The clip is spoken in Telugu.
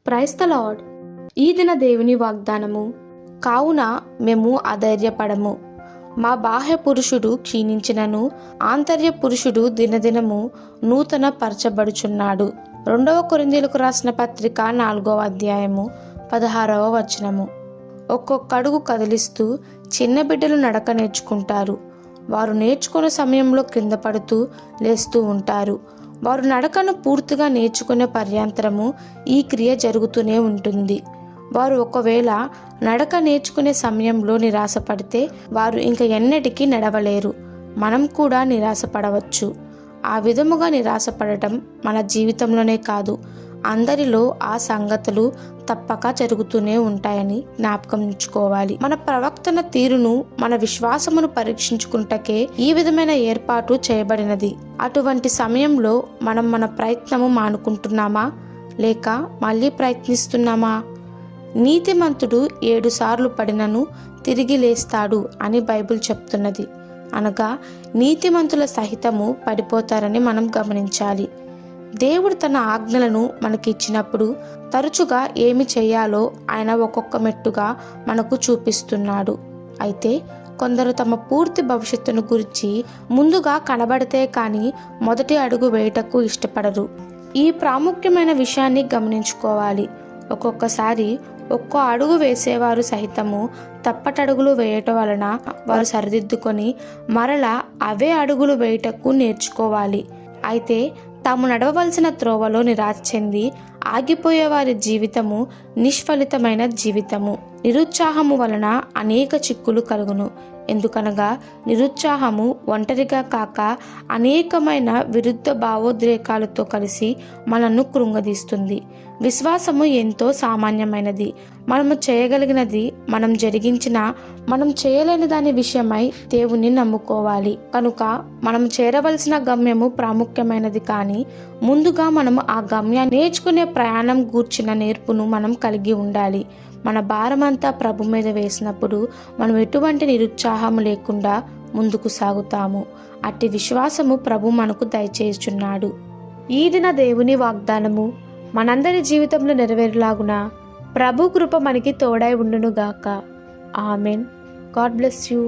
Praise the lord. ఈ దిన దేవుని వాగ్దానము. కావున మేము అధైర్యపడము. మా బాహ్య పురుషుడు క్షీణించినను ఆంతర్య పురుషుడు దినదినము నూతన పరచబడుచున్నాడు. 2 కొరింథీయులకు రాసిన పత్రిక 4వ అధ్యాయము 16వ వచనము. ఒక్కొక్క అడుగు కదిలిస్తూ చిన్న బిడ్డలు నడక నేర్చుకుంటారు. వారు నేర్చుకునే సమయంలో క్రింద పడుతూ లేస్తూ ఉంటారు. వారు నడకను పూర్తిగా నేర్చుకునే పర్యంతరము ఈ క్రియ జరుగుతూనే ఉంటుంది. వారు ఒకవేళ నడక నేర్చుకునే సమయంలో నిరాశపడితే వారు ఇంక ఎన్నటికీ నడవలేరు. మనం కూడా నిరాశపడవచ్చు. ఆ విధముగా నిరాశపడటం మన జీవితంలోనే కాదు, అందరిలో ఆ సంగతులు తప్పక జరుగుతూనే ఉంటాయని జ్ఞాపకం ఉంచుకోవాలి. మన ప్రవర్తన తీరును, మన విశ్వాసమును పరీక్షించుకుంటకే ఈ విధమైన ఏర్పాటు చేయబడినది. అటువంటి సమయంలో మనం మన ప్రయత్నము మానుకుంటున్నామా లేక మళ్ళీ ప్రయత్నిస్తున్నామా? నీతిమంతుడు 7 సార్లు పడినను తిరిగి లేస్తాడు అని బైబిల్ చెప్తున్నది. అనగా నీతిమంతుల సహితము పడిపోతారని మనం గమనించాలి. దేవుడు తన ఆజ్ఞలను మనకి ఇచ్చినప్పుడు తరచుగా ఏమి చేయాలో ఆయన ఒక్కొక్క మెట్టుగా మనకు చూపిస్తున్నాడు. అయితే కొందరు తమ పూర్తి భవిష్యత్తును గురించి ముందుగా కనబడితే కానీ మొదటి అడుగు వేయటకు ఇష్టపడరు. ఈ ప్రాముఖ్యమైన విషయాన్ని గమనించుకోవాలి. ఒక్కొక్కసారి ఒక్కో అడుగు వేసేవారు సహితము తప్పటడుగులు వేయటం వలన వారు సరిదిద్దుకొని మరలా అవే అడుగులు వేయటకు నేర్చుకోవాలి. అయితే తాము నడవవలసిన త్రోవలో నిరాశ చెంది ఆగిపోయే వారి జీవితము నిష్ఫలితమైన జీవితము. నిరుత్సాహము వలన అనేక చిక్కులు కలుగును. ఎందుకనగా నిరుత్సాహము ఒంటరిగా కాక అనేకమైన విరుద్ధ భావోద్రేకాలతో కలిసి మనను కృంగదీస్తుంది. విశ్వాసము ఎంతో సామాన్యమైనది. మనము చేయగలిగినది మనం జరిగించిన, మనం చేయలేని దాని విషయమై దేవుని నమ్ముకోవాలి. కనుక మనం చేరవలసిన గమ్యము ప్రాముఖ్యమైనది. కానీ ముందుగా మనము ఆ గమ్యాన్ని నేర్చుకునే ప్రయాణం గూర్చిన నేర్పును మనం కలిగి ఉండాలి. మన భారమంతా ప్రభు మీద వేసినప్పుడు మనం ఎటువంటి నిరుత్సాహము లేకుండా ముందుకు సాగుతాము. అట్టి విశ్వాసము ప్రభు మనకు దయచేయుచున్నాడు. ఈ దిన దేవుని వాగ్దానము మనందరి జీవితంలో నెరవేరులాగున ప్రభు కృప మనకి తోడై ఉండునుగాక. ఆమెన్. God bless you.